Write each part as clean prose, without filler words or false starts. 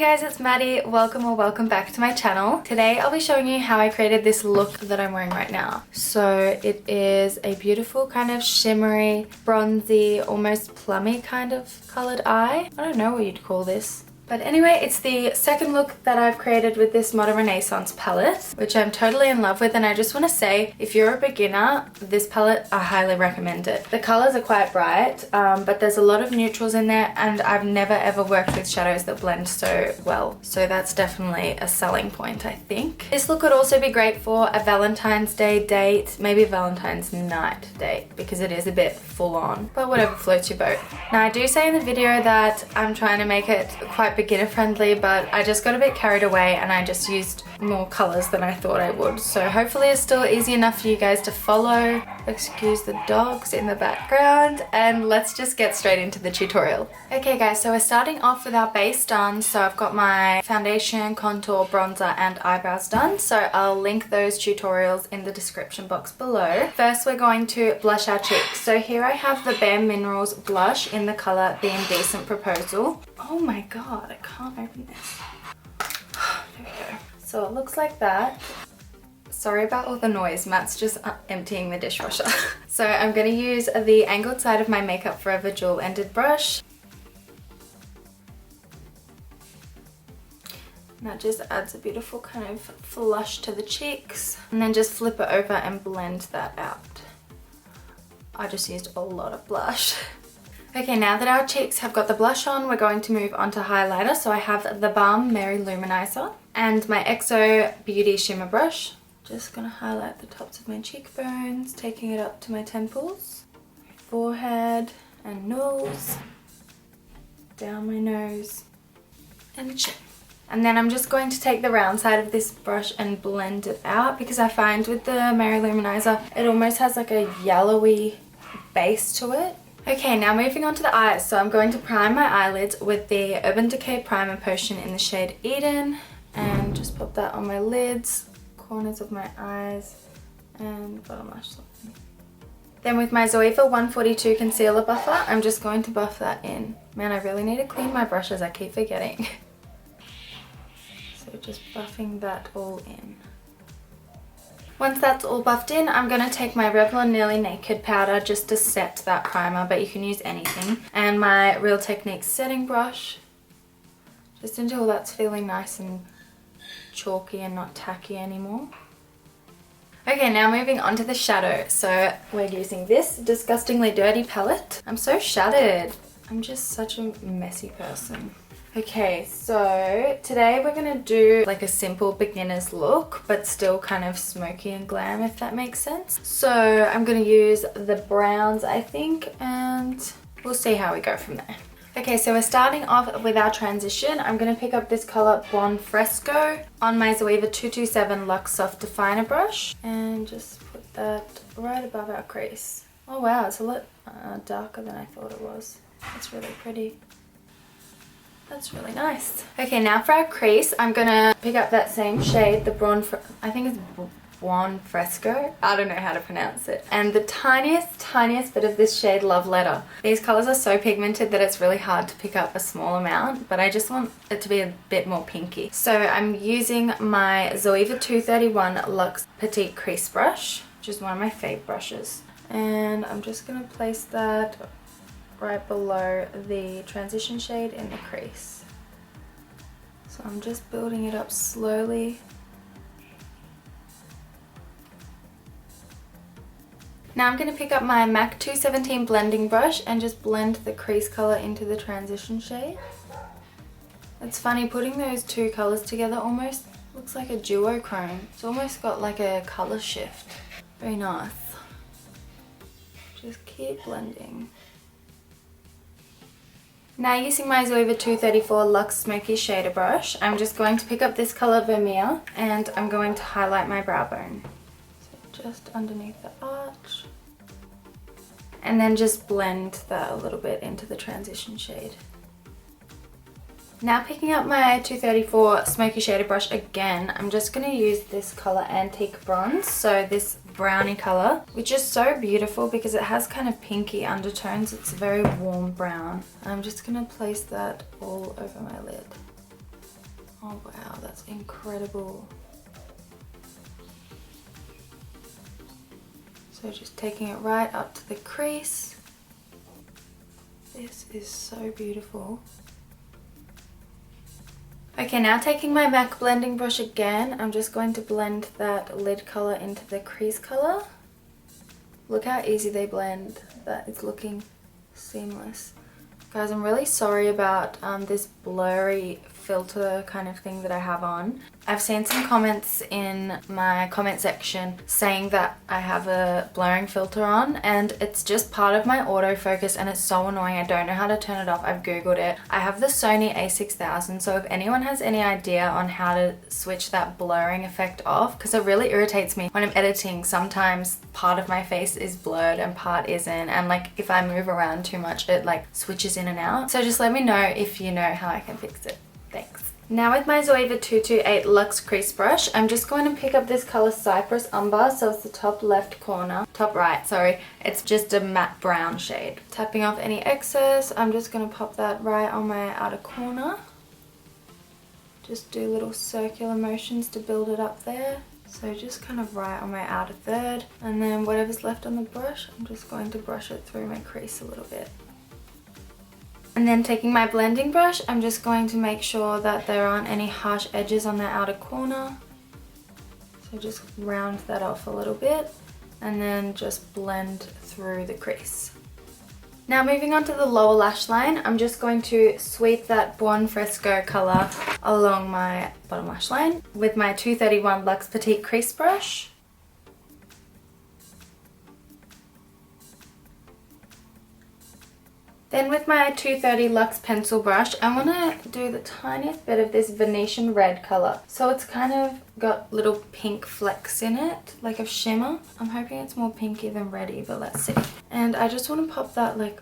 guys, it's Maddie. Welcome or welcome back to my channel. Today I'll be showing you how I created this look that I'm wearing right now. So it is a beautiful kind of shimmery, bronzy, almost plummy kind of coloured eye. I don't know what you'd call this. But anyway, it's the second look that I've created with this Modern Renaissance palette, which I'm totally in love with. And I just want to say, if you're a beginner, this palette, I highly recommend it. The colours are quite bright, but there's a lot of neutrals in there, and I've never ever worked with shadows that blend so well. So that's definitely a selling point, I think. This look would also be great for a Valentine's Day date, maybe a Valentine's night date, because it is a bit full on, but whatever floats your boat. Now I do say in the video that I'm trying to make it quite beginner friendly, but I just got a bit carried away and I just used more colors than I thought I would. So hopefully it's still easy enough for you guys to follow. Excuse the dogs in the background, and let's just get straight into the tutorial. Okay guys, so we're starting off with our base done. So I've got my foundation, contour, bronzer and eyebrows done. So I'll link those tutorials in the description box below. First we're going to blush our cheeks. So here I have the Bare Minerals blush in the color The Indecent Proposal. Oh my god, I can't open this. There we go. So it looks like that. Sorry about all the noise, Matt's just emptying the dishwasher. So I'm going to use the angled side of my Makeup Forever dual ended brush. And that just adds a beautiful kind of flush to the cheeks. And then just flip it over and blend that out. I just used a lot of blush. Okay, now that our cheeks have got the blush on, we're going to move on to highlighter. So I have the Balm Lou-Manizer and my EXO Beauty Shimmer Brush. Just gonna highlight the tops of my cheekbones, taking it up to my temples, forehead and nose, down my nose and chin. And then I'm just going to take the round side of this brush and blend it out, because I find with the Lou-Manizer, it almost has like a yellowy base to it. Okay, now moving on to the eyes. So I'm going to prime my eyelids with the Urban Decay Primer Potion in the shade Eden, and just pop that on my lids, corners of my eyes and bottom lash line. Then with my Zoeva 142 concealer buffer, I'm just going to buff that in. Man, I really need to clean my brushes, I keep forgetting. So just buffing that all in. Once that's all buffed in, I'm going to take my Revlon Nearly Naked powder just to set that primer, but you can use anything. And my Real Techniques setting brush, just until that's feeling nice and chalky and not tacky anymore. Okay, now moving on to the shadow. So we're using this Disgustingly Dirty palette. I'm so shattered. I'm just such a messy person. Okay, so today we're gonna do like a simple beginner's look, but still kind of smoky and glam, if that makes sense. So I'm gonna use the browns, I think, and we'll see how we go from there. Okay, so we're starting off with our transition. I'm going to pick up this colour Blonde Fresco on my Zoeva 227 Luxe Soft Definer brush and just put that right above our crease. Oh wow, it's a lot darker than I thought it was. It's really pretty. That's really nice. Okay, now for our crease, I'm going to pick up that same shade, the I think it's Blonde Fresco. I don't know how to pronounce it. And the tiniest bit of this shade Love Letter. These colors are so pigmented that it's really hard to pick up a small amount, but I just want it to be a bit more pinky. So I'm using my Zoeva 231 Luxe Petite Crease Brush, which is one of my fave brushes. And I'm just gonna place that right below the transition shade in the crease. So I'm just building it up slowly. Now I'm going to pick up my MAC 217 blending brush and just blend the crease colour into the transition shade. It's funny, putting those two colours together almost looks like a duochrome. It's almost got like a colour shift. Very nice. Just keep blending. Now using my Zoeva 234 Luxe Smoky Shader brush, I'm just going to pick up this colour Vermeer and I'm going to highlight my brow bone. Just underneath the arch, and then just blend that a little bit into the transition shade. Now picking up my 234 Smoky Shader brush again, I'm just going to use this colour Antique Bronze, so this brownie colour, which is so beautiful because it has kind of pinky undertones. It's a very warm brown. I'm just going to place that all over my lid. Oh wow, that's incredible. So just taking it right up to the crease. This is so beautiful. Okay, now taking my MAC blending brush again, I'm just going to blend that lid colour into the crease colour. Look how easy they blend. That is looking seamless. Guys, I'm really sorry about this blurry filter kind of thing that I have on. I've seen some comments in my comment section saying that I have a blurring filter on, and it's just part of my autofocus and it's so annoying. I don't know how to turn it off. I've googled it. I have the Sony a6000, so if anyone has any idea on how to switch that blurring effect off, because it really irritates me when I'm editing. Sometimes part of my face is blurred and part isn't, and like if I move around too much it like switches in and out. So just let me know if you know how I can fix it. Thanks. Now with my Zoeva 228 Luxe Crease Brush, I'm just going to pick up this colour Cypress Umber, so it's the top left corner, top right, sorry. It's just a matte brown shade. Tapping off any excess, I'm just going to pop that right on my outer corner. Just do little circular motions to build it up there. So just kind of right on my outer third, and then whatever's left on the brush, I'm just going to brush it through my crease a little bit. And then taking my blending brush, I'm just going to make sure that there aren't any harsh edges on the outer corner. So just round that off a little bit and then just blend through the crease. Now moving on to the lower lash line, I'm just going to sweep that Buon Fresco colour along my bottom lash line with my 231 Luxe Petite Crease Brush. Then with my 230 Luxe Pencil Brush, I want to do the tiniest bit of this Venetian red colour. So it's kind of got little pink flecks in it, like a shimmer. I'm hoping it's more pinky than reddy, but let's see. And I just want to pop that like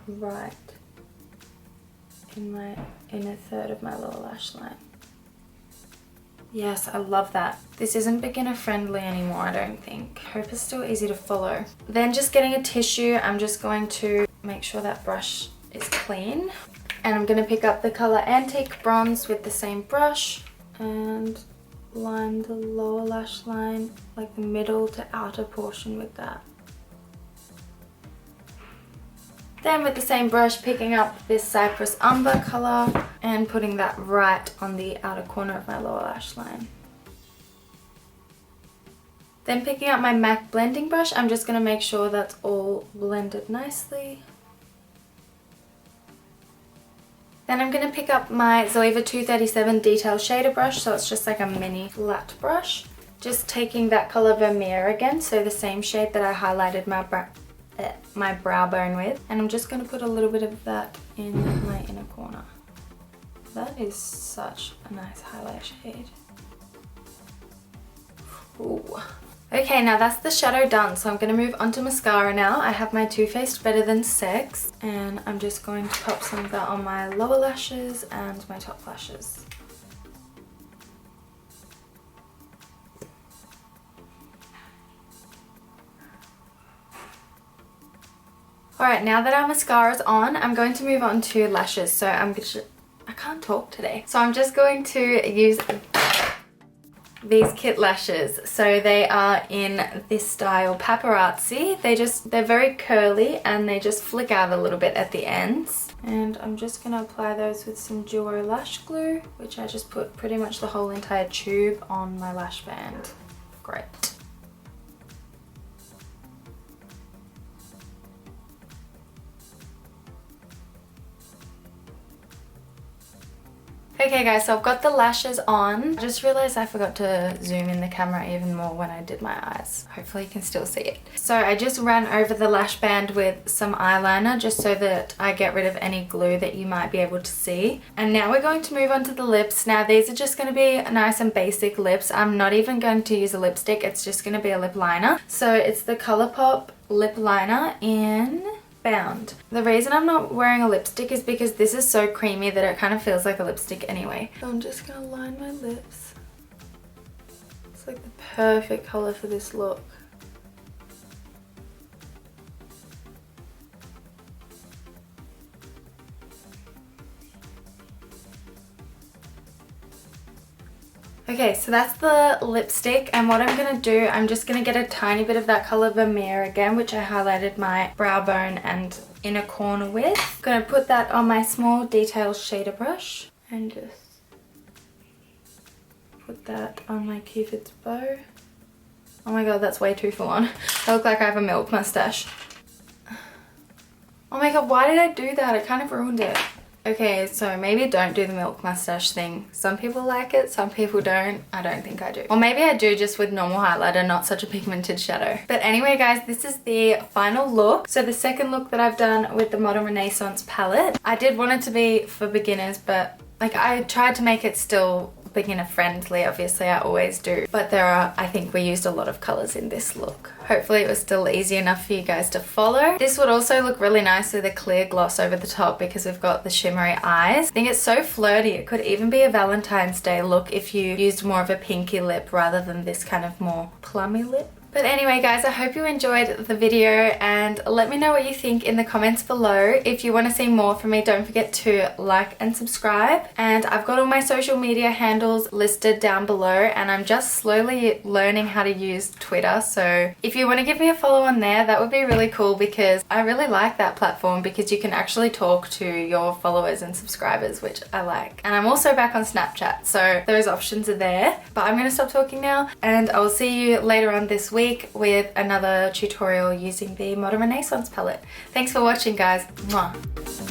right in my inner third of my lower lash line. Yes, I love that. This isn't beginner friendly anymore, I don't think. Hope it's still easy to follow. Then just getting a tissue, I'm just going to make sure that brush is clean. And I'm going to pick up the colour Antique Bronze with the same brush and line the lower lash line, like the middle to outer portion with that. Then with the same brush, picking up this Cypress Umber colour and putting that right on the outer corner of my lower lash line. Then picking up my MAC blending brush, I'm just going to make sure that's all blended nicely. Then I'm going to pick up my Zoeva 237 Detail Shader Brush, so it's just like a mini flat brush. Just taking that colour Vermeer again, so the same shade that I highlighted my brow bone with, and I'm just going to put a little bit of that in my inner corner. That is such a nice highlight shade. Ooh. Okay, now that's the shadow done, so I'm going to move on to mascara now. I have my Too Faced Better Than Sex, and I'm just going to pop some of that on my lower lashes and my top lashes. Alright, now that our mascara is on, I'm going to move on to lashes. So I can't talk today. So I'm just going to use these kit lashes. So they are in this style Paparazzi. They're very curly and they just flick out a little bit at the ends. And I'm just going to apply those with some Duo lash glue, which I just put pretty much the whole entire tube on my lash band. Great. Okay guys, so I've got the lashes on. I just realized I forgot to zoom in the camera even more when I did my eyes. Hopefully you can still see it. So I just ran over the lash band with some eyeliner just so that I get rid of any glue that you might be able to see. And now we're going to move on to the lips. Now these are just going to be nice and basic lips. I'm not even going to use a lipstick. It's just going to be a lip liner. So it's the ColourPop lip liner in Bound. The reason I'm not wearing a lipstick is because this is so creamy that it kind of feels like a lipstick anyway. So I'm just gonna line my lips. It's like the perfect color for this look. Okay, so that's the lipstick, and what I'm going to do, I'm just going to get a tiny bit of that colour Vermeer again, which I highlighted my brow bone and inner corner with. I'm going to put that on my small detail shader brush and just put that on my Cupid's bow. Oh my god, that's way too full on. I look like I have a milk mustache. Oh my god, why did I do that? I kind of ruined it. Okay, so maybe don't do the milk mustache thing. Some people like it, some people don't. I don't think I do. Or maybe I do, just with normal highlighter, not such a pigmented shadow. But anyway guys, this is the final look. So the second look that I've done with the Modern Renaissance palette. I did want it to be for beginners, but like I tried to make it still beginner friendly, obviously I always do, but I think we used a lot of colors in this look. Hopefully it was still easy enough for you guys to follow. This would also look really nice with a clear gloss over the top because we've got the shimmery eyes. I think it's so flirty. It could even be a Valentine's Day look if you used more of a pinky lip rather than this kind of more plummy lip. But anyway guys, I hope you enjoyed the video and let me know what you think in the comments below. If you want to see more from me, don't forget to like and subscribe. And I've got all my social media handles listed down below, and I'm just slowly learning how to use Twitter. So if you want to give me a follow on there, that would be really cool because I really like that platform because you can actually talk to your followers and subscribers, which I like. And I'm also back on Snapchat, so those options are there. But I'm going to stop talking now and I'll see you later on this week with another tutorial using the Modern Renaissance palette. Thanks for watching guys. Mwah.